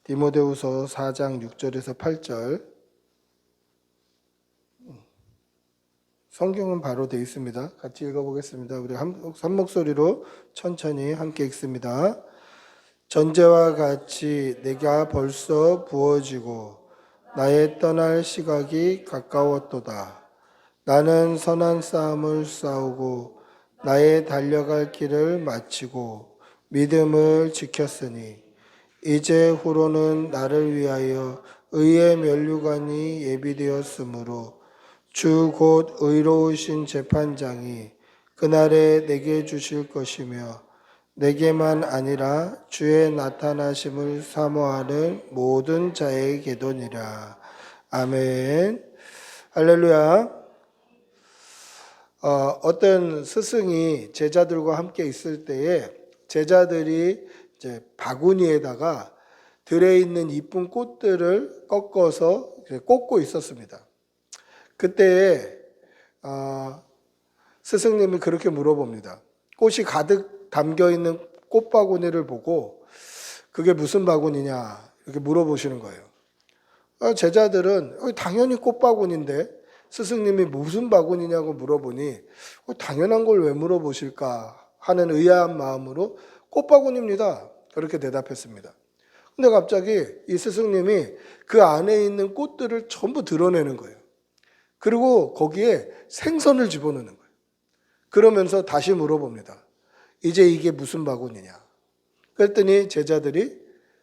디모데후서 4장 6절에서 8절. 성경은 바로 되어 있습니다. 같이 읽어보겠습니다. 우리 한 목소리로 천천히 함께 읽습니다. 전제와 같이 내가 벌써 부어지고 나의 떠날 시각이 가까웠도다. 나는 선한 싸움을 싸우고 나의 달려갈 길을 마치고 믿음을 지켰으니 이제 후로는 나를 위하여 의의 면류관이 예비되었으므로 주 곧 의로우신 재판장이 그날에 내게 주실 것이며 내게만 아니라 주의 나타나심을 사모하는 모든 자에게도니라. 아멘. 할렐루야. 어떤 스승이 제자들과 함께 있을 때에 제자들이 이제 바구니에다가 들어있는 이쁜 꽃들을 꺾어서 꽂고 있었습니다. 그때 스승님이 그렇게 물어봅니다. 꽃이 가득 담겨있는 꽃바구니를 보고 그게 무슨 바구니냐 이렇게 물어보시는 거예요. 제자들은 당연히 꽃바구니인데 스승님이 무슨 바구니냐고 물어보니 당연한 걸 왜 물어보실까 하는 의아한 마음으로 꽃바구니입니다. 그렇게 대답했습니다. 근데 갑자기 이 스승님이 그 안에 있는 꽃들을 전부 드러내는 거예요. 그리고 거기에 생선을 집어넣는 거예요. 그러면서 다시 물어봅니다. 이제 이게 무슨 바구니냐? 그랬더니 제자들이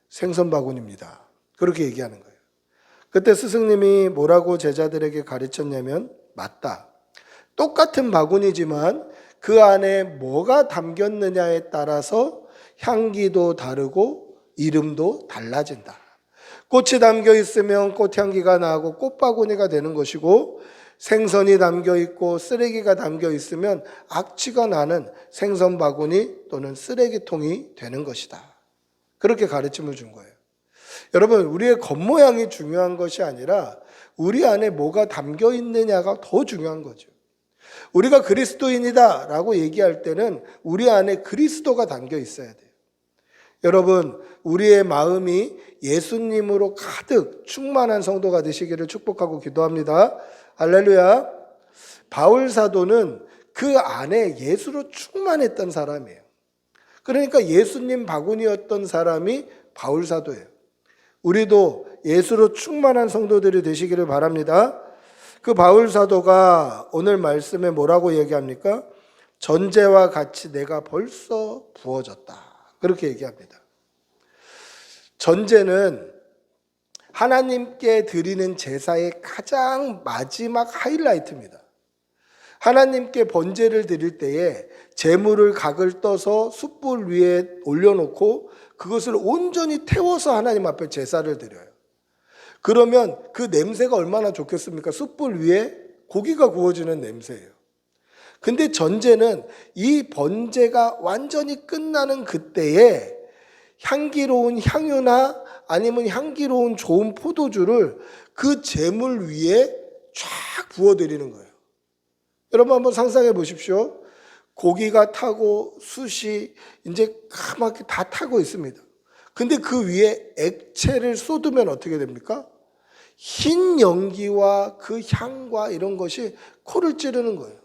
생선 바구니입니다. 그렇게 얘기하는 거예요. 그때 스승님이 뭐라고 제자들에게 가르쳤냐면 맞다. 똑같은 바구니지만 그 안에 뭐가 담겼느냐에 따라서 향기도 다르고 이름도 달라진다. 꽃이 담겨 있으면 꽃향기가 나고 꽃바구니가 되는 것이고 생선이 담겨 있고 쓰레기가 담겨 있으면 악취가 나는 생선 바구니 또는 쓰레기통이 되는 것이다. 그렇게 가르침을 준 거예요. 여러분, 우리의 겉모양이 중요한 것이 아니라 우리 안에 뭐가 담겨 있느냐가 더 중요한 거죠. 우리가 그리스도인이다 라고 얘기할 때는 우리 안에 그리스도가 담겨 있어야 돼요. 여러분, 우리의 마음이 예수님으로 가득 충만한 성도가 되시기를 축복하고 기도합니다. 할렐루야. 바울 사도는 그 안에 예수로 충만했던 사람이에요. 그러니까 예수님 바구니였던 사람이 바울 사도예요. 우리도 예수로 충만한 성도들이 되시기를 바랍니다. 그 바울 사도가 오늘 말씀에 뭐라고 얘기합니까? 전제와 같이 내가 벌써 부어졌다. 그렇게 얘기합니다. 전제는 하나님께 드리는 제사의 가장 마지막 하이라이트입니다. 하나님께 번제를 드릴 때에 제물을 각을 떠서 숯불 위에 올려놓고 그것을 온전히 태워서 하나님 앞에 제사를 드려요. 그러면 그 냄새가 얼마나 좋겠습니까? 숯불 위에 고기가 구워지는 냄새예요. 근데 전제는 이 번제가 완전히 끝나는 그때에 향기로운 향유나 아니면 향기로운 좋은 포도주를 그 제물 위에 쫙 부어드리는 거예요. 여러분 한번 상상해 보십시오. 고기가 타고 숯이 이제 까맣게 다 타고 있습니다. 근데 그 위에 액체를 쏟으면 어떻게 됩니까? 흰 연기와 그 향과 이런 것이 코를 찌르는 거예요.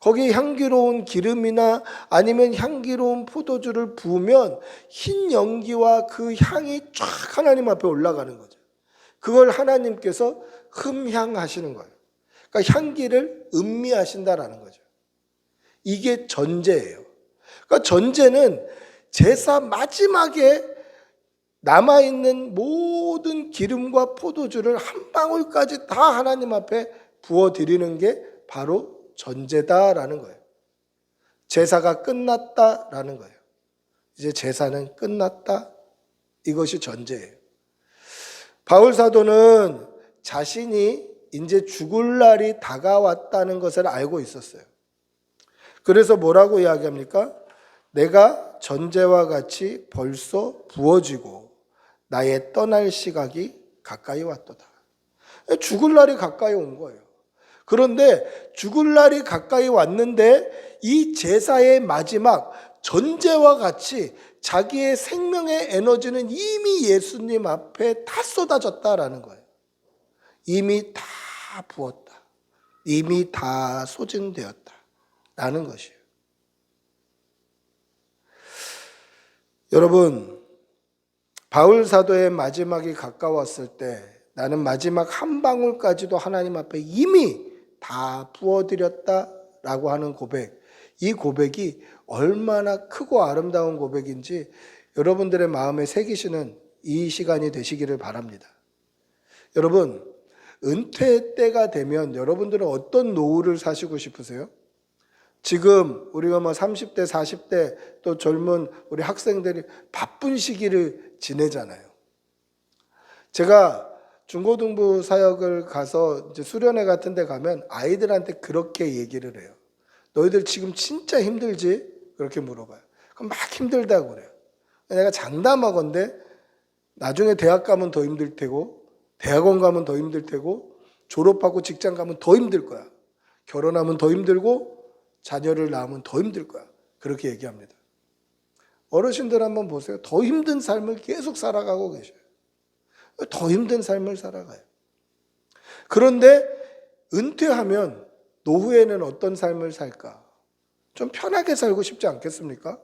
거기에 향기로운 기름이나 아니면 향기로운 포도주를 부으면 흰 연기와 그 향이 쫙 하나님 앞에 올라가는 거죠. 그걸 하나님께서 흠향하시는 거예요. 그러니까 향기를 음미하신다라는 거죠. 이게 전제예요. 그러니까 전제는 제사 마지막에 남아있는 모든 기름과 포도주를 한 방울까지 다 하나님 앞에 부어드리는 게 바로 전제다라는 거예요. 제사가 끝났다라는 거예요. 이제 제사는 끝났다. 이것이 전제예요. 바울 사도는 자신이 이제 죽을 날이 다가왔다는 것을 알고 있었어요. 그래서 뭐라고 이야기합니까? 내가 전제와 같이 벌써 부어지고 나의 떠날 시각이 가까이 왔도다. 죽을 날이 가까이 온 거예요. 그런데 죽을 날이 가까이 왔는데 이 제사의 마지막 전제와 같이 자기의 생명의 에너지는 이미 예수님 앞에 다 쏟아졌다라는 거예요. 이미 다 부었다. 이미 다 소진되었다라는 것이에요. 여러분, 바울 사도의 마지막이 가까웠을 때 나는 마지막 한 방울까지도 하나님 앞에 이미 다 부어드렸다라고 하는 고백, 이 고백이 얼마나 크고 아름다운 고백인지 여러분들의 마음에 새기시는 이 시간이 되시기를 바랍니다. 여러분, 은퇴 때가 되면 여러분들은 어떤 노후를 사시고 싶으세요? 지금 우리가 30대, 40대 또 젊은 우리 학생들이 바쁜 시기를 지내잖아요. 제가 중고등부 사역을 가서 이제 수련회 같은 데 가면 아이들한테 그렇게 얘기를 해요. 너희들 지금 진짜 힘들지? 그렇게 물어봐요. 그럼 막 힘들다고 그래요. 내가 장담하건대 나중에 대학 가면 더 힘들 테고, 대학원 가면 더 힘들 테고, 졸업하고 직장 가면 더 힘들 거야. 결혼하면 더 힘들고, 자녀를 낳으면 더 힘들 거야. 그렇게 얘기합니다. 어르신들 한번 보세요. 더 힘든 삶을 계속 살아가고 계셔요. 더 힘든 삶을 살아가요. 그런데 은퇴하면 노후에는 어떤 삶을 살까? 좀 편하게 살고 싶지 않겠습니까?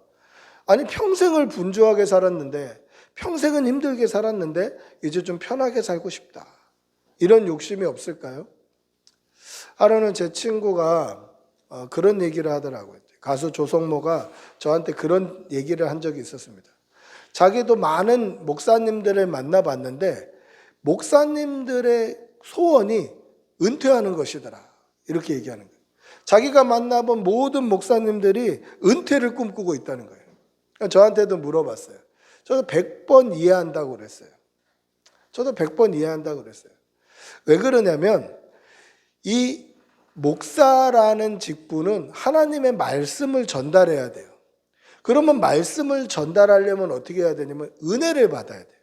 아니, 평생을 분주하게 살았는데, 평생은 힘들게 살았는데 이제 좀 편하게 살고 싶다. 이런 욕심이 없을까요? 하루는 제 친구가 그런 얘기를 하더라고요. 가수 조성모가 저한테 그런 얘기를 한 적이 있었습니다. 자기도 많은 목사님들을 만나봤는데 목사님들의 소원이 은퇴하는 것이더라. 이렇게 얘기하는 거예요. 자기가 만나본 모든 목사님들이 은퇴를 꿈꾸고 있다는 거예요. 저한테도 물어봤어요. 저도 100번 이해한다고 그랬어요. 저도 100번 이해한다고 그랬어요. 왜 그러냐면 이 목사라는 직분은 하나님의 말씀을 전달해야 돼요. 그러면 말씀을 전달하려면 어떻게 해야 되냐면 은혜를 받아야 돼요.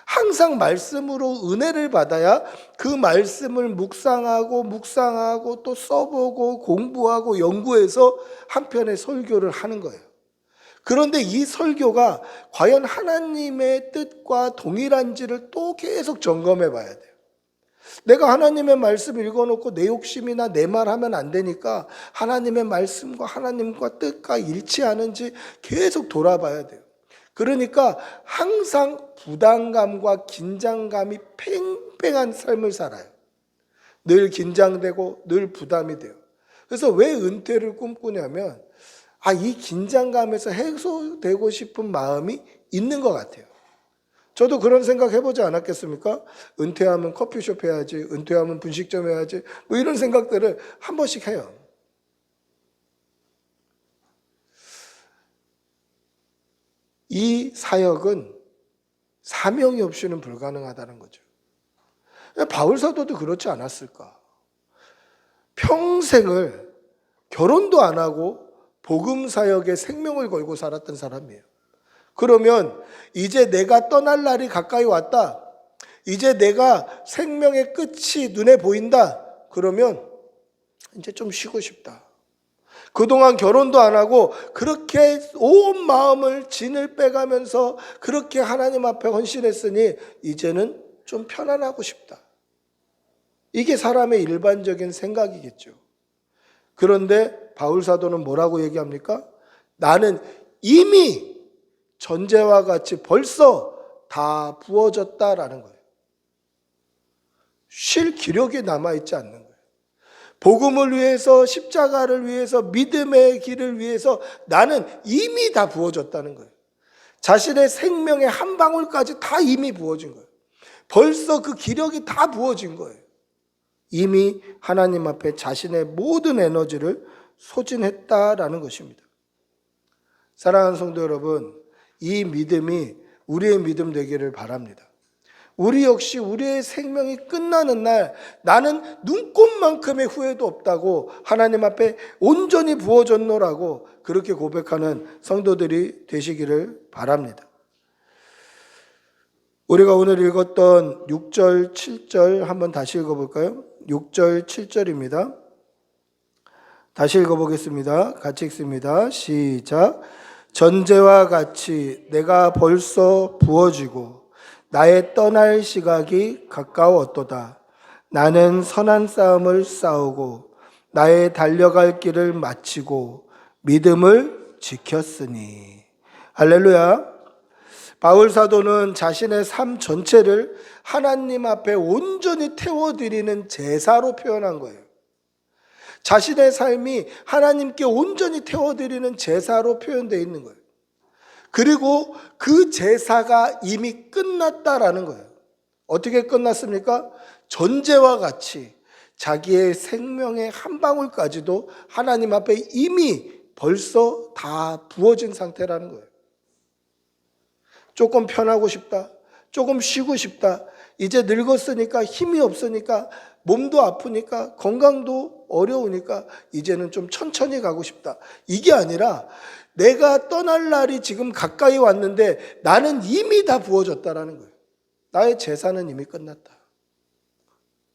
항상 말씀으로 은혜를 받아야 그 말씀을 묵상하고 또 써보고 공부하고 연구해서 한편의 설교를 하는 거예요. 그런데 이 설교가 과연 하나님의 뜻과 동일한지를 또 계속 점검해 봐야 돼요. 내가 하나님의 말씀 읽어놓고 내 욕심이나 내 말 하면 안 되니까 하나님의 말씀과 하나님과 뜻과 일치하는지 계속 돌아봐야 돼요. 그러니까 항상 부담감과 긴장감이 팽팽한 삶을 살아요. 늘 긴장되고 늘 부담이 돼요. 그래서 왜 은퇴를 꿈꾸냐면 이 긴장감에서 해소되고 싶은 마음이 있는 것 같아요. 저도 그런 생각 해보지 않았겠습니까? 은퇴하면 커피숍 해야지, 은퇴하면 분식점 해야지, 이런 생각들을 한 번씩 해요. 이 사역은 사명이 없이는 불가능하다는 거죠. 바울 사도도 그렇지 않았을까? 평생을 결혼도 안 하고 복음 사역에 생명을 걸고 살았던 사람이에요. 그러면 이제 내가 떠날 날이 가까이 왔다. 이제 내가 생명의 끝이 눈에 보인다. 그러면 이제 좀 쉬고 싶다. 그동안 결혼도 안 하고 그렇게 온 마음을 진을 빼가면서 그렇게 하나님 앞에 헌신했으니 이제는 좀 편안하고 싶다. 이게 사람의 일반적인 생각이겠죠. 그런데 바울 사도는 뭐라고 얘기합니까? 나는 이미 전제와 같이 벌써 다 부어졌다라는 거예요. 쉴 기력이 남아있지 않는 거예요. 복음을 위해서, 십자가를 위해서, 믿음의 길을 위해서 나는 이미 다 부어졌다는 거예요. 자신의 생명의 한 방울까지 다 이미 부어진 거예요. 벌써 그 기력이 다 부어진 거예요. 이미 하나님 앞에 자신의 모든 에너지를 소진했다라는 것입니다. 사랑하는 성도 여러분, 이 믿음이 우리의 믿음 되기를 바랍니다. 우리 역시 우리의 생명이 끝나는 날 나는 눈꽃만큼의 후회도 없다고 하나님 앞에 온전히 부어졌노라고 그렇게 고백하는 성도들이 되시기를 바랍니다. 우리가 오늘 읽었던 6절, 7절 한번 다시 읽어볼까요? 6절, 7절입니다. 다시 읽어보겠습니다. 같이 읽습니다. 시작. 전제와 같이 내가 벌써 부어지고 나의 떠날 시각이 가까웠도다. 나는 선한 싸움을 싸우고 나의 달려갈 길을 마치고 믿음을 지켰으니. 할렐루야. 바울 사도는 자신의 삶 전체를 하나님 앞에 온전히 태워드리는 제사로 표현한 거예요. 자신의 삶이 하나님께 온전히 태워드리는 제사로 표현되어 있는 거예요. 그리고 그 제사가 이미 끝났다라는 거예요. 어떻게 끝났습니까? 전제와 같이 자기의 생명의 한 방울까지도 하나님 앞에 이미 벌써 다 부어진 상태라는 거예요. 조금 편하고 싶다. 조금 쉬고 싶다. 이제 늙었으니까 힘이 없으니까 몸도 아프니까 건강도 어려우니까 이제는 좀 천천히 가고 싶다. 이게 아니라 내가 떠날 날이 지금 가까이 왔는데 나는 이미 다 부어졌다라는 거예요. 나의 제사는 이미 끝났다.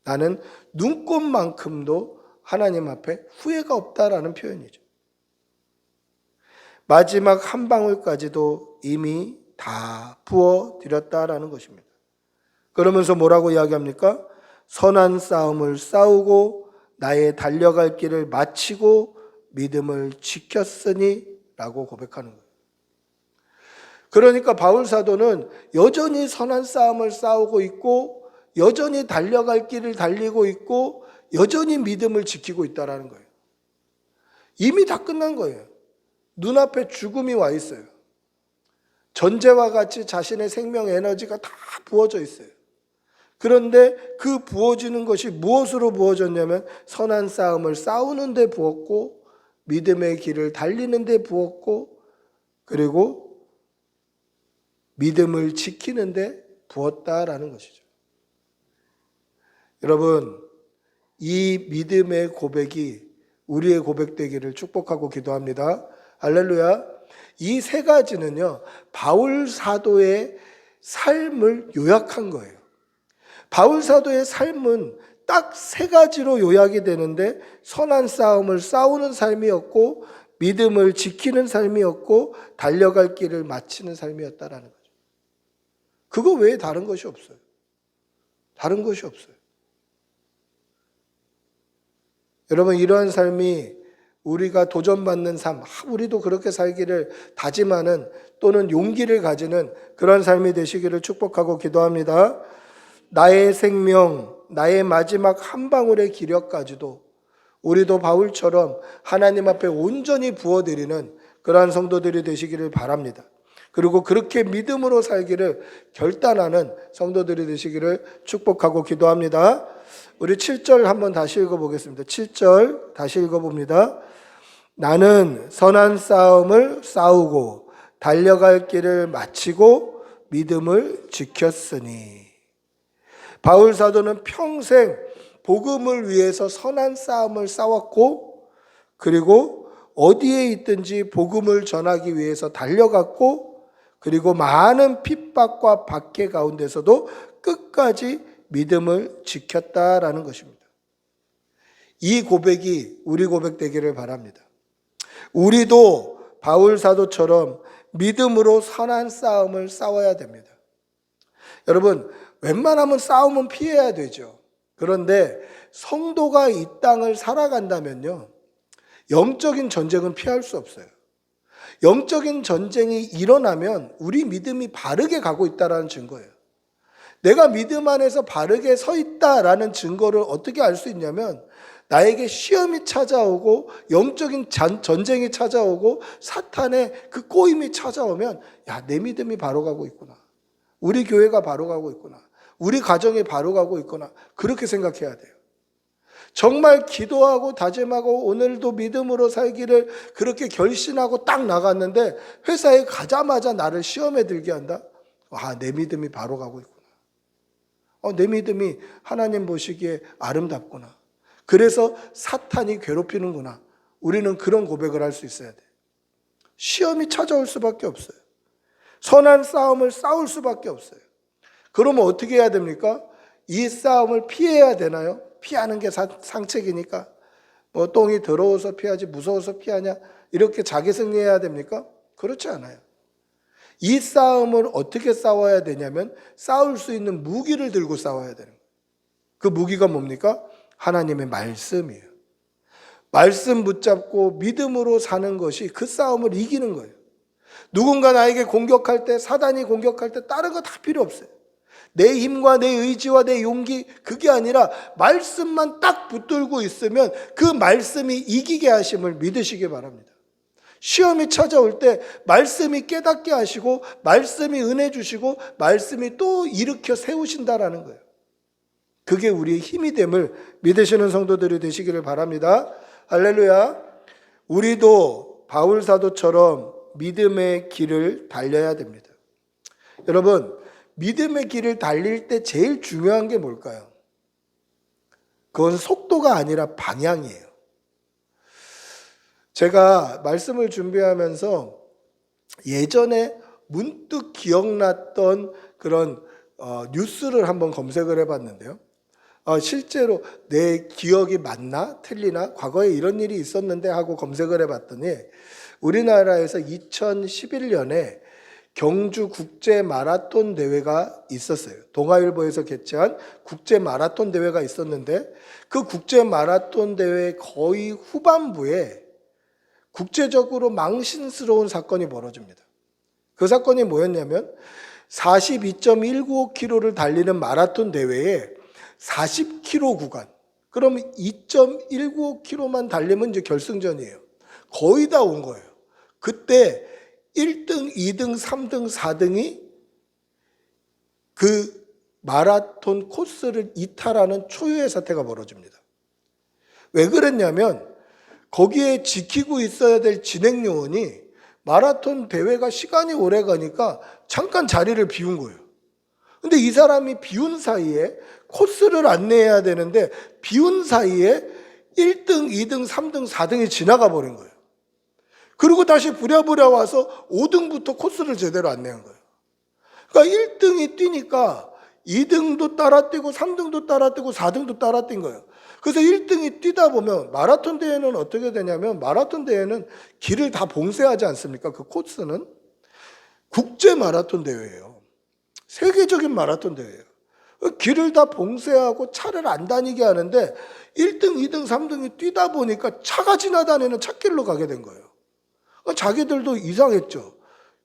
나는 눈곱만큼도 하나님 앞에 후회가 없다라는 표현이죠. 마지막 한 방울까지도 이미 다 부어드렸다라는 것입니다. 그러면서 뭐라고 이야기합니까? 선한 싸움을 싸우고 나의 달려갈 길을 마치고 믿음을 지켰으니 라고 고백하는 거예요. 그러니까 바울 사도는 여전히 선한 싸움을 싸우고 있고 여전히 달려갈 길을 달리고 있고 여전히 믿음을 지키고 있다는 거예요. 이미 다 끝난 거예요. 눈앞에 죽음이 와 있어요. 전제와 같이 자신의 생명 에너지가 다 부어져 있어요. 그런데 그 부어지는 것이 무엇으로 부어졌냐면 선한 싸움을 싸우는 데 부었고 믿음의 길을 달리는 데 부었고 그리고 믿음을 지키는 데 부었다라는 것이죠. 여러분, 이 믿음의 고백이 우리의 고백되기를 축복하고 기도합니다. 할렐루야. 이 세 가지는요, 바울 사도의 삶을 요약한 거예요. 바울 사도의 삶은 딱 세 가지로 요약이 되는데 선한 싸움을 싸우는 삶이었고 믿음을 지키는 삶이었고 달려갈 길을 마치는 삶이었다라는 거죠. 그거 외에 다른 것이 없어요. 다른 것이 없어요. 여러분, 이러한 삶이 우리가 도전받는 삶, 우리도 그렇게 살기를 다짐하는 또는 용기를 가지는 그런 삶이 되시기를 축복하고 기도합니다. 나의 생명, 나의 마지막 한 방울의 기력까지도 우리도 바울처럼 하나님 앞에 온전히 부어드리는 그러한 성도들이 되시기를 바랍니다. 그리고 그렇게 믿음으로 살기를 결단하는 성도들이 되시기를 축복하고 기도합니다. 우리 7절 한번 다시 읽어보겠습니다. 7절 다시 읽어봅니다. 나는 선한 싸움을 싸우고 달려갈 길을 마치고 믿음을 지켰으니. 바울 사도는 평생 복음을 위해서 선한 싸움을 싸웠고 그리고 어디에 있든지 복음을 전하기 위해서 달려갔고 그리고 많은 핍박과 박해 가운데서도 끝까지 믿음을 지켰다라는 것입니다. 이 고백이 우리 고백 되기를 바랍니다. 우리도 바울 사도처럼 믿음으로 선한 싸움을 싸워야 됩니다. 여러분, 웬만하면 싸움은 피해야 되죠. 그런데 성도가 이 땅을 살아간다면요, 영적인 전쟁은 피할 수 없어요. 영적인 전쟁이 일어나면 우리 믿음이 바르게 가고 있다는 증거예요. 내가 믿음 안에서 바르게 서 있다라는 증거를 어떻게 알 수 있냐면 나에게 시험이 찾아오고 영적인 전쟁이 찾아오고 사탄의 그 꼬임이 찾아오면 야, 내 믿음이 바로 가고 있구나. 우리 교회가 바로 가고 있구나. 우리 가정이 바로 가고 있구나. 그렇게 생각해야 돼요. 정말 기도하고 다짐하고 오늘도 믿음으로 살기를 그렇게 결심하고 딱 나갔는데 회사에 가자마자 나를 시험에 들게 한다? 아, 내 믿음이 바로 가고 있구나. 내 믿음이 하나님 보시기에 아름답구나. 그래서 사탄이 괴롭히는구나. 우리는 그런 고백을 할 수 있어야 돼. 시험이 찾아올 수밖에 없어요. 선한 싸움을 싸울 수밖에 없어요. 그러면 어떻게 해야 됩니까? 이 싸움을 피해야 되나요? 피하는 게 상책이니까 뭐 똥이 더러워서 피하지 무서워서 피하냐? 이렇게 자기 승리해야 됩니까? 그렇지 않아요. 이 싸움을 어떻게 싸워야 되냐면 싸울 수 있는 무기를 들고 싸워야 되는 거예요. 그 무기가 뭡니까? 하나님의 말씀이에요. 말씀 붙잡고 믿음으로 사는 것이 그 싸움을 이기는 거예요. 누군가 나에게 공격할 때, 사단이 공격할 때 다른 거 다 필요 없어요. 내 힘과 내 의지와 내 용기, 그게 아니라 말씀만 딱 붙들고 있으면 그 말씀이 이기게 하심을 믿으시기 바랍니다. 시험이 찾아올 때 말씀이 깨닫게 하시고 말씀이 은혜 주시고 말씀이 또 일으켜 세우신다라는 거예요. 그게 우리의 힘이 됨을 믿으시는 성도들이 되시기를 바랍니다. 할렐루야. 우리도 바울 사도처럼 믿음의 길을 달려야 됩니다. 여러분, 믿음의 길을 달릴 때 제일 중요한 게 뭘까요? 그건 속도가 아니라 방향이에요. 제가 말씀을 준비하면서 예전에 문득 기억났던 그런 뉴스를 한번 검색을 해봤는데요. 실제로 내 기억이 맞나 틀리나 과거에 이런 일이 있었는데 하고 검색을 해봤더니 우리나라에서 2011년에 경주 국제 마라톤 대회가 있었어요. 동아일보에서 개최한 국제 마라톤 대회가 있었는데 그 국제 마라톤 대회 거의 후반부에 국제적으로 망신스러운 사건이 벌어집니다. 그 사건이 뭐였냐면 42.195km를 달리는 마라톤 대회에 40km 구간, 그럼 2.195km만 달리면 이제 결승전이에요. 거의 다 온 거예요. 그때 1등, 2등, 3등, 4등이 그 마라톤 코스를 이탈하는 초유의 사태가 벌어집니다. 왜 그랬냐면 거기에 지키고 있어야 될 진행요원이 마라톤 대회가 시간이 오래 가니까 잠깐 자리를 비운 거예요. 근데 이 사람이 비운 사이에 코스를 안내해야 되는데 비운 사이에 1등, 2등, 3등, 4등이 지나가 버린 거예요. 그리고 다시 부랴부랴 와서 5등부터 코스를 제대로 안내한 거예요. 그러니까 1등이 뛰니까 2등도 따라 뛰고 3등도 따라 뛰고 4등도 따라 뛴 거예요. 그래서 1등이 뛰다 보면 마라톤 대회는 어떻게 되냐면 마라톤 대회는 길을 다 봉쇄하지 않습니까? 그 코스는 국제 마라톤 대회예요. 세계적인 마라톤 대회예요. 길을 다 봉쇄하고 차를 안 다니게 하는데 1등, 2등, 3등이 뛰다 보니까 차가 지나다니는 찻길로 가게 된 거예요. 자기들도 이상했죠.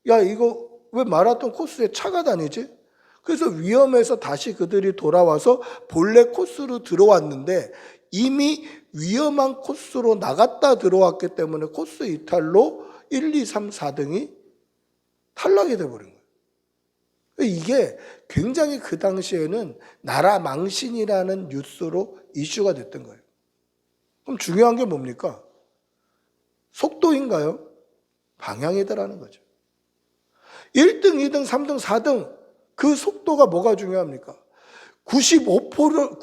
야, 이거 왜 마라톤 코스에 차가 다니지? 그래서 위험해서 다시 그들이 돌아와서 본래 코스로 들어왔는데 이미 위험한 코스로 나갔다 들어왔기 때문에 코스 이탈로 1, 2, 3, 4등이 탈락이 돼버린 거예요. 이게 굉장히 그 당시에는 나라 망신이라는 뉴스로 이슈가 됐던 거예요. 그럼 중요한 게 뭡니까? 속도인가요? 방향이더라는 거죠. 1등, 2등, 3등, 4등 그 속도가 뭐가 중요합니까? 95%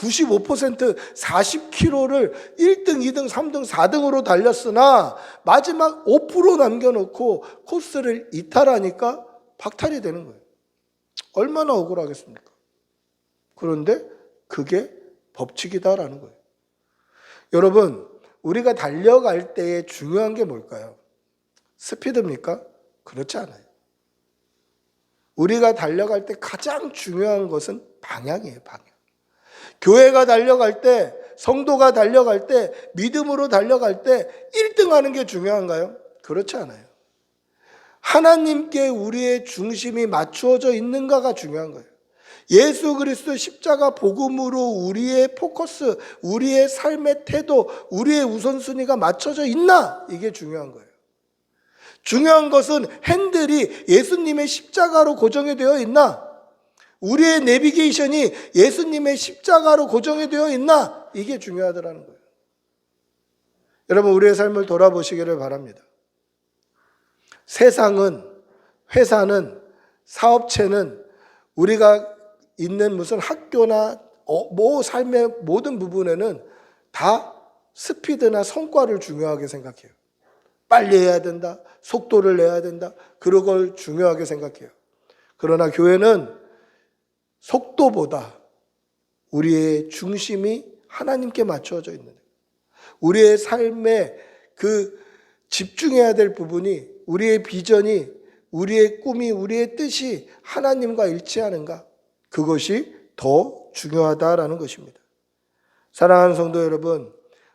40km를 1등, 2등, 3등, 4등으로 달렸으나 마지막 5% 남겨놓고 코스를 이탈하니까 박탈이 되는 거예요. 얼마나 억울하겠습니까? 그런데 그게 법칙이다라는 거예요. 여러분, 우리가 달려갈 때에 중요한 게 뭘까요? 스피드입니까? 그렇지 않아요. 우리가 달려갈 때 가장 중요한 것은 방향이에요, 방향. 교회가 달려갈 때, 성도가 달려갈 때, 믿음으로 달려갈 때 1등 하는 게 중요한가요? 그렇지 않아요. 하나님께 우리의 중심이 맞추어져 있는가가 중요한 거예요. 예수 그리스도 십자가 복음으로 우리의 포커스, 우리의 삶의 태도, 우리의 우선순위가 맞춰져 있나? 이게 중요한 거예요. 중요한 것은 핸들이 예수님의 십자가로 고정이 되어 있나? 우리의 내비게이션이 예수님의 십자가로 고정이 되어 있나? 이게 중요하더라는 거예요. 여러분, 우리의 삶을 돌아보시기를 바랍니다. 세상은, 회사는, 사업체는 우리가 있는 무슨 학교나 삶의 모든 부분에는 다 스피드나 성과를 중요하게 생각해요. 빨리 해야 된다. 속도를 내야 된다. 그런 걸 중요하게 생각해요. 그러나 교회는 속도보다 우리의 중심이 하나님께 맞춰져 있는, 우리의 삶에 그 집중해야 될 부분이 우리의 비전이, 우리의 꿈이, 우리의 뜻이 하나님과 일치하는가? 그것이 더 중요하다라는 것입니다. 사랑하는 성도 여러분,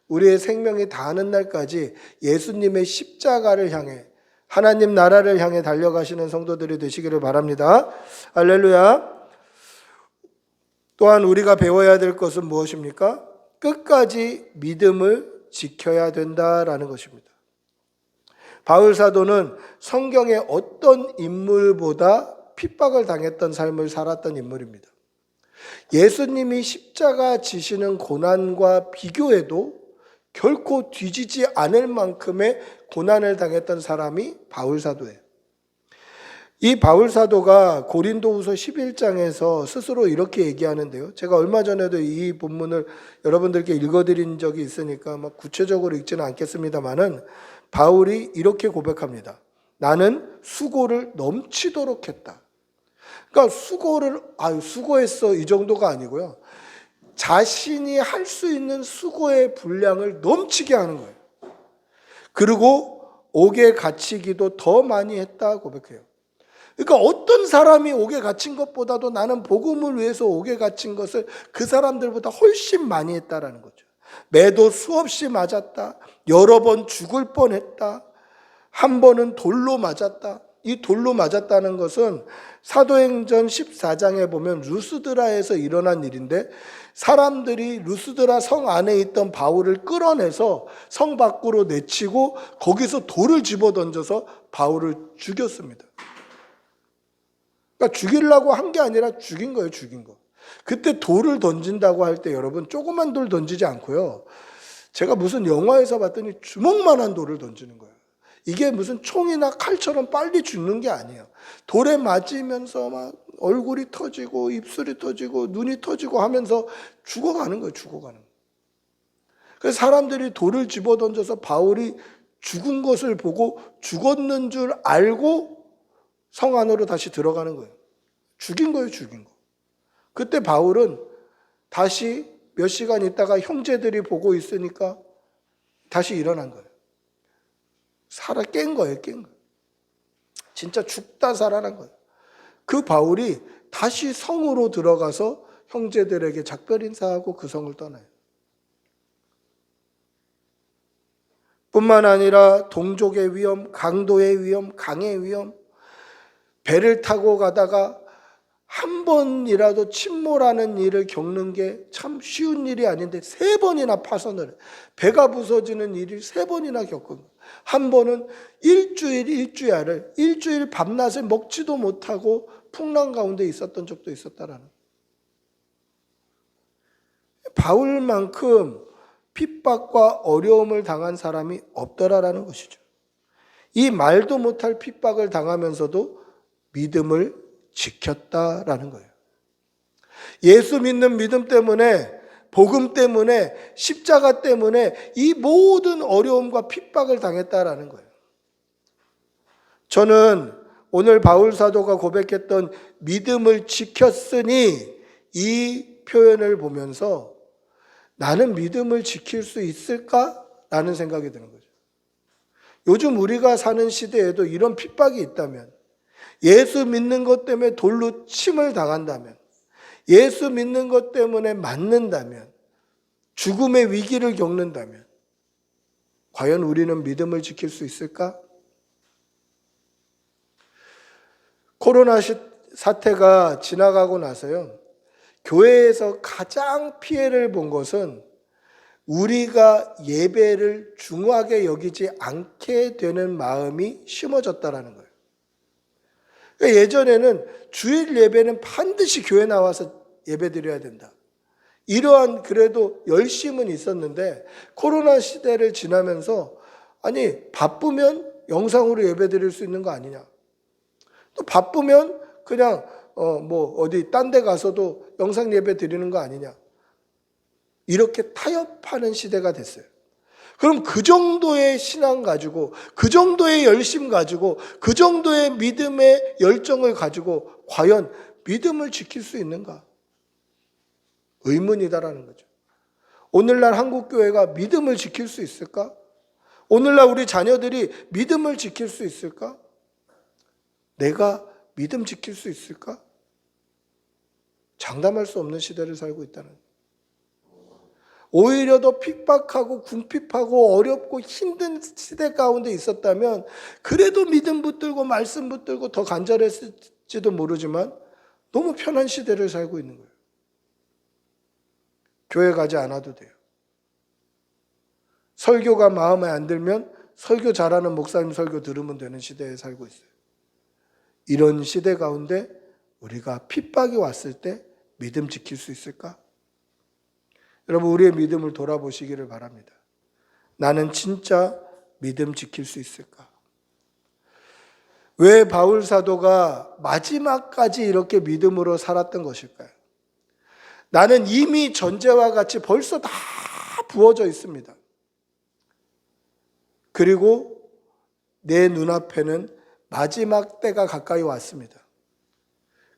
우리의 생명이 다하는 날까지 예수님의 십자가를 향해, 하나님 나라를 향해 달려가시는 성도들이 되시기를 바랍니다. 할렐루야. 또한 우리가 배워야 될 것은 무엇입니까? 끝까지 믿음을 지켜야 된다라는 것입니다. 바울 사도는 성경의 어떤 인물보다 핍박을 당했던 삶을 살았던 인물입니다. 예수님이 십자가 지시는 고난과 비교해도 결코 뒤지지 않을 만큼의 고난을 당했던 사람이 바울 사도예요. 이 바울 사도가 고린도후서 11장에서 스스로 이렇게 얘기하는데요. 제가 얼마 전에도 이 본문을 여러분들께 읽어드린 적이 있으니까 막 구체적으로 읽지는 않겠습니다만은 바울이 이렇게 고백합니다. 나는 수고를 넘치도록 했다. 그러니까 수고했어 이 정도가 아니고요. 자신이 할 수 있는 수고의 분량을 넘치게 하는 거예요. 그리고 옥에 갇히기도 더 많이 했다 고백해요. 그러니까 어떤 사람이 옥에 갇힌 것보다도 나는 복음을 위해서 옥에 갇힌 것을 그 사람들보다 훨씬 많이 했다라는 거죠. 매도 수없이 맞았다. 여러 번 죽을 뻔했다. 한 번은 돌로 맞았다. 이 돌로 맞았다는 것은 사도행전 14장에 보면 루스드라에서 일어난 일인데 사람들이 루스드라 성 안에 있던 바울을 끌어내서 성 밖으로 내치고 거기서 돌을 집어던져서 바울을 죽였습니다. 그러니까 죽이려고 한 게 아니라 죽인 거예요, 죽인 거. 그때 돌을 던진다고 할 때 여러분 조그만 돌 던지지 않고요. 제가 무슨 영화에서 봤더니 주먹만한 돌을 던지는 거예요. 이게 무슨 총이나 칼처럼 빨리 죽는 게 아니에요. 돌에 맞으면서 막 얼굴이 터지고 입술이 터지고 눈이 터지고 하면서 죽어가는 거예요, 죽어가는 거예요. 그래서 사람들이 돌을 집어던져서 바울이 죽은 것을 보고 죽었는 줄 알고 성 안으로 다시 들어가는 거예요. 죽인 거예요, 죽인 거. 그때 바울은 다시 몇 시간 있다가 형제들이 보고 있으니까 다시 일어난 거예요. 깬 거예요, 깬 거예요. 진짜 죽다 살아난 거예요. 그 바울이 다시 성으로 들어가서 형제들에게 작별 인사하고 그 성을 떠나요. 뿐만 아니라 동족의 위험, 강도의 위험, 강의 위험, 배를 타고 가다가 한 번이라도 침몰하는 일을 겪는 게 참 쉬운 일이 아닌데 3번이나 파손을 해요. 배가 부서지는 일을 3번이나 겪은 거예요. 한 번은 일주일 밤낮을 먹지도 못하고 풍랑 가운데 있었던 적도 있었다라는 거예요. 바울만큼 핍박과 어려움을 당한 사람이 없더라라는 것이죠. 이 말도 못할 핍박을 당하면서도 믿음을 지켰다라는 거예요. 예수 믿는 믿음 때문에, 복음 때문에, 십자가 때문에 이 모든 어려움과 핍박을 당했다라는 거예요. 저는 오늘 바울 사도가 고백했던 믿음을 지켰으니 이 표현을 보면서 나는 믿음을 지킬 수 있을까? 라는 생각이 드는 거죠. 요즘 우리가 사는 시대에도 이런 핍박이 있다면, 예수 믿는 것 때문에 돌로 침을 당한다면, 예수 믿는 것 때문에 맞는다면, 죽음의 위기를 겪는다면 과연 우리는 믿음을 지킬 수 있을까? 코로나 사태가 지나가고 나서요, 교회에서 가장 피해를 본 것은 우리가 예배를 중요하게 여기지 않게 되는 마음이 심어졌다라는 거예요. 예전에는 주일 예배는 반드시 교회 나와서 예배 드려야 된다. 이러한 그래도 열심은 있었는데 코로나 시대를 지나면서 아니 바쁘면 영상으로 예배 드릴 수 있는 거 아니냐. 또 바쁘면 그냥 어디 딴 데 가서도 영상 예배 드리는 거 아니냐. 이렇게 타협하는 시대가 됐어요. 그럼 그 정도의 신앙 가지고, 그 정도의 열심 가지고, 그 정도의 믿음의 열정을 가지고 과연 믿음을 지킬 수 있는가? 의문이다라는 거죠. 오늘날 한국교회가 믿음을 지킬 수 있을까? 오늘날 우리 자녀들이 믿음을 지킬 수 있을까? 내가 믿음 지킬 수 있을까? 장담할 수 없는 시대를 살고 있다는 거예요. 오히려 더 핍박하고 궁핍하고 어렵고 힘든 시대 가운데 있었다면 그래도 믿음 붙들고 말씀 붙들고 더 간절했을지도 모르지만 너무 편한 시대를 살고 있는 거예요. 교회 가지 않아도 돼요. 설교가 마음에 안 들면 설교 잘하는 목사님 설교 들으면 되는 시대에 살고 있어요. 이런 시대 가운데 우리가 핍박이 왔을 때 믿음 지킬 수 있을까? 여러분, 우리의 믿음을 돌아보시기를 바랍니다. 나는 진짜 믿음 지킬 수 있을까? 왜 바울 사도가 마지막까지 이렇게 믿음으로 살았던 것일까요? 나는 이미 전제와 같이 벌써 다 부어져 있습니다. 그리고 내 눈앞에는 마지막 때가 가까이 왔습니다.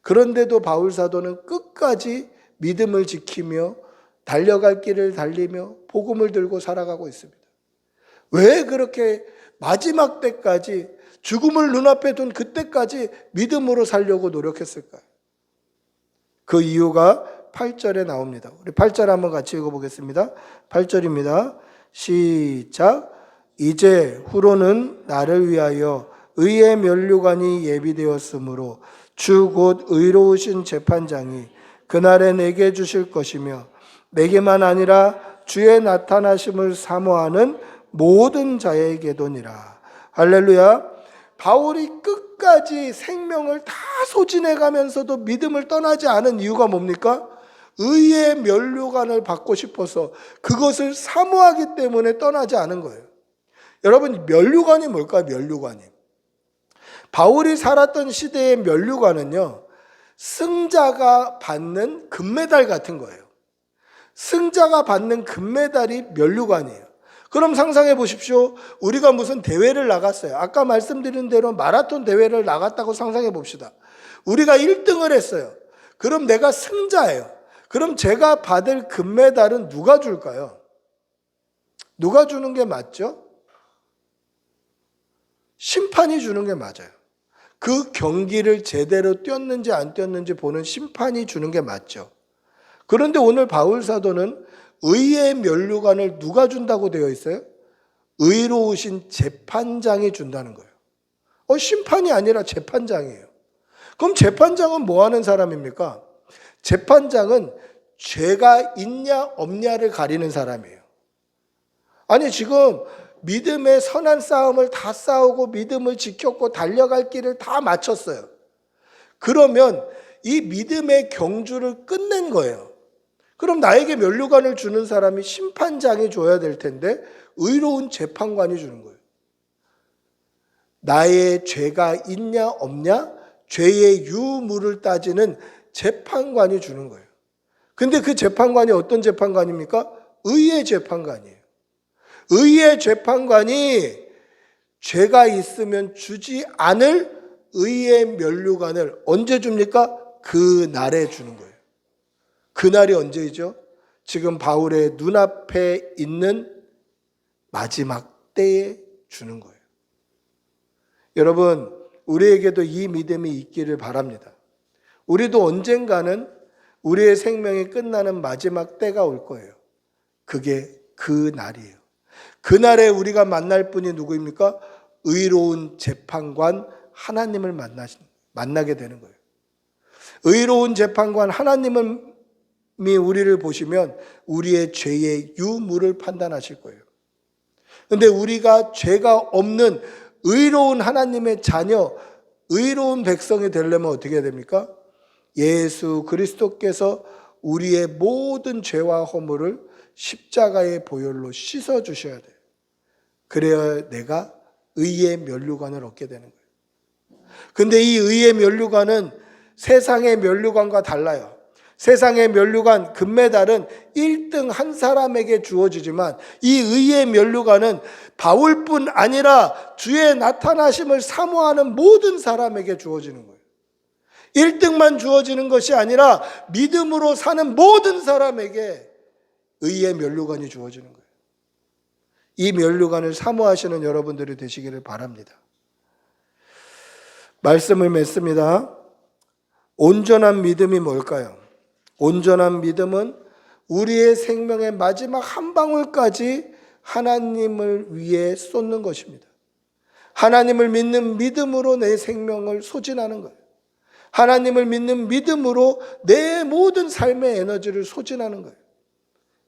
그런데도 바울 사도는 끝까지 믿음을 지키며 달려갈 길을 달리며 복음을 들고 살아가고 있습니다. 왜 그렇게 마지막 때까지, 죽음을 눈앞에 둔 그때까지 믿음으로 살려고 노력했을까요? 그 이유가 8절에 나옵니다. 우리 8절 한번 같이 읽어보겠습니다. 8절입니다. 시작. 이제 후로는 나를 위하여 의의 면류관이 예비되었으므로 주 곧 의로우신 재판장이 그날에 내게 주실 것이며 내게만 아니라 주의 나타나심을 사모하는 모든 자에게도니라. 할렐루야. 바울이 끝까지 생명을 다 소진해 가면서도 믿음을 떠나지 않은 이유가 뭡니까? 의의 면류관을 받고 싶어서 그것을 사모하기 때문에 떠나지 않은 거예요. 여러분, 면류관이 뭘까요? 면류관이. 바울이 살았던 시대의 면류관은요, 승자가 받는 금메달 같은 거예요. 승자가 받는 금메달이 면류관이에요. 그럼 상상해 보십시오. 우리가 무슨 대회를 나갔어요. 아까 말씀드린 대로 마라톤 대회를 나갔다고 상상해 봅시다. 우리가 1등을 했어요. 그럼 내가 승자예요. 그럼 제가 받을 금메달은 누가 줄까요? 누가 주는 게 맞죠? 심판이 주는 게 맞아요. 그 경기를 제대로 뛰었는지 안 뛰었는지 보는 심판이 주는 게 맞죠. 그런데 오늘 바울 사도는 의의 면류관을 누가 준다고 되어 있어요? 의로우신 재판장이 준다는 거예요. 심판이 아니라 재판장이에요. 그럼 재판장은 뭐 하는 사람입니까? 재판장은 죄가 있냐 없냐를 가리는 사람이에요. 아니, 지금 믿음의 선한 싸움을 다 싸우고 믿음을 지켰고 달려갈 길을 다 마쳤어요. 그러면 이 믿음의 경주를 끝낸 거예요. 그럼 나에게 면류관을 주는 사람이 심판장이 줘야 될 텐데 의로운 재판관이 주는 거예요. 나의 죄가 있냐 없냐, 죄의 유무를 따지는 재판관이 주는 거예요. 근데 그 재판관이 어떤 재판관입니까? 의의 재판관이에요. 의의 재판관이 죄가 있으면 주지 않을 의의 면류관을 언제 줍니까? 그 날에 주는 거예요. 그날이 언제이죠? 지금 바울의 눈앞에 있는 마지막 때에 주는 거예요. 여러분, 우리에게도 이 믿음이 있기를 바랍니다. 우리도 언젠가는 우리의 생명이 끝나는 마지막 때가 올 거예요. 그게 그 날이에요. 그날에 우리가 만날 분이 누구입니까? 의로운 재판관 하나님을 만나게 되는 거예요. 의로운 재판관 하나님이 우리를 보시면 우리의 죄의 유무를 판단하실 거예요. 그런데 우리가 죄가 없는 의로운 하나님의 자녀, 의로운 백성이 되려면 어떻게 해야 됩니까? 예수 그리스도께서 우리의 모든 죄와 허물을 십자가의 보혈로 씻어주셔야 돼요. 그래야 내가 의의 면류관을 얻게 되는 거예요. 근데 이 의의 면류관은 세상의 면류관과 달라요. 세상의 면류관, 금메달은 1등 한 사람에게 주어지지만 이 의의 면류관은 바울뿐 아니라 주의 나타나심을 사모하는 모든 사람에게 주어지는 거예요. 1등만 주어지는 것이 아니라 믿음으로 사는 모든 사람에게 의의 면류관이 주어지는 거예요. 이 면류관을 사모하시는 여러분들이 되시기를 바랍니다. 말씀을 맺습니다. 온전한 믿음이 뭘까요? 온전한 믿음은 우리의 생명의 마지막 한 방울까지 하나님을 위해 쏟는 것입니다. 하나님을 믿는 믿음으로 내 생명을 소진하는 거예요. 하나님을 믿는 믿음으로 내 모든 삶의 에너지를 소진하는 거예요.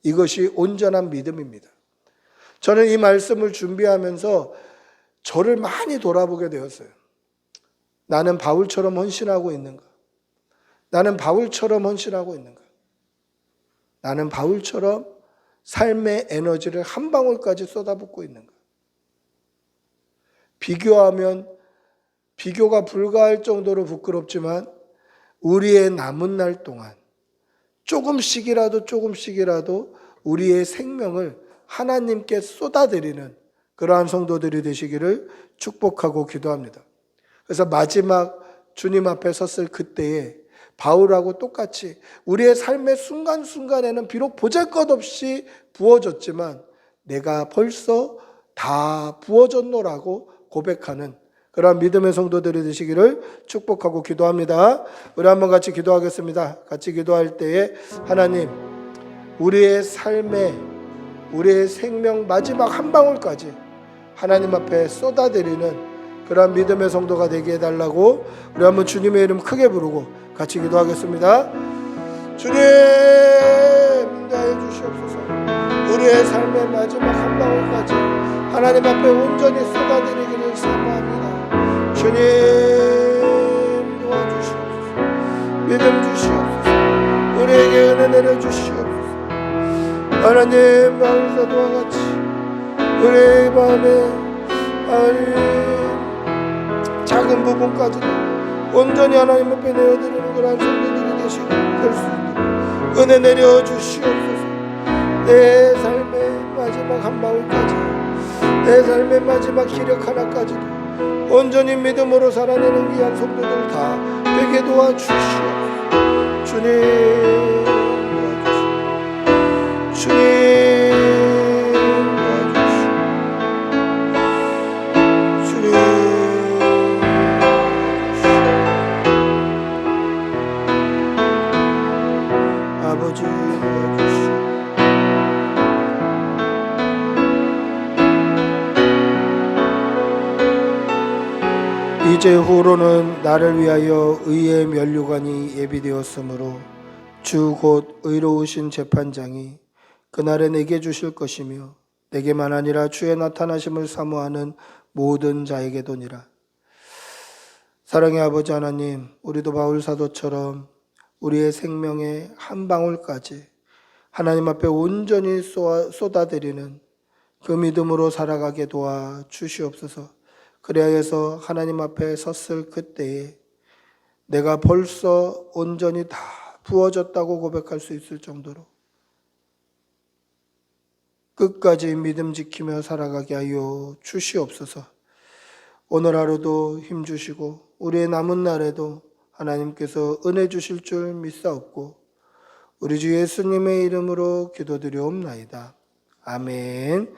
이것이 온전한 믿음입니다. 저는 이 말씀을 준비하면서 저를 많이 돌아보게 되었어요. 나는 바울처럼 헌신하고 있는가? 나는 바울처럼 헌신하고 있는가? 나는 바울처럼 삶의 에너지를 한 방울까지 쏟아붓고 있는가? 비교하면 비교가 불가할 정도로 부끄럽지만 우리의 남은 날 동안 조금씩이라도 우리의 생명을 하나님께 쏟아드리는 그러한 성도들이 되시기를 축복하고 기도합니다. 그래서 마지막 주님 앞에 섰을 그때에 바울하고 똑같이 우리의 삶의 순간순간에는 비록 보잘것없이 부어졌지만 내가 벌써 다 부어졌노라고 고백하는 그러한 믿음의 성도들이 되시기를 축복하고 기도합니다. 우리 한번 같이 기도하겠습니다. 같이 기도할 때에 하나님, 우리의 삶에 우리의 생명 마지막 한 방울까지 하나님 앞에 쏟아드리는 그러한 믿음의 성도가 되게 해달라고 우리 한번 주님의 이름 크게 부르고 같이 기도하겠습니다. 주님, 인도하여 주시옵소서. 우리의 삶의 마지막 한 방울까지 하나님 앞에 온전히 쏟아드리기를 사모합니다. 주님, 도와주시옵소서. 믿음 주시옵소서. 우리에게 은혜 내려주시옵소서. 하나님, 바울사도와 같이 우리의 마음에 작은 부분까지도 온전히 하나님 앞에 내어드리는 그런 성도들이 되시고 될 수 있도록 은혜 내려주시옵소서. 내 삶의 마지막 한 방울까지, 내 삶의 마지막 기력 하나까지도 온전히 믿음으로 살아내는 귀한 성도들 다 되게 도와주시옵소서. 주님 도와주시옵소서. 주님 이제후로는 나를 위하여 의의 면류관이 예비되었으므로 주 곧 의로우신 재판장이 그날에 내게 주실 것이며 내게만 아니라 주의 나타나심을 사모하는 모든 자에게도니라. 사랑의 아버지 하나님, 우리도 바울 사도처럼 우리의 생명의 한 방울까지 하나님 앞에 온전히 쏟아드리는 그 믿음으로 살아가게 도와 주시옵소서. 그래야해서 하나님 앞에 섰을 그때에 내가 벌써 온전히 다 부어졌다고 고백할 수 있을 정도로 끝까지 믿음 지키며 살아가게 하여 주시옵소서. 오늘 하루도 힘주시고 우리의 남은 날에도 하나님께서 은혜 주실 줄 믿사옵고 우리 주 예수님의 이름으로 기도드리옵나이다. 아멘.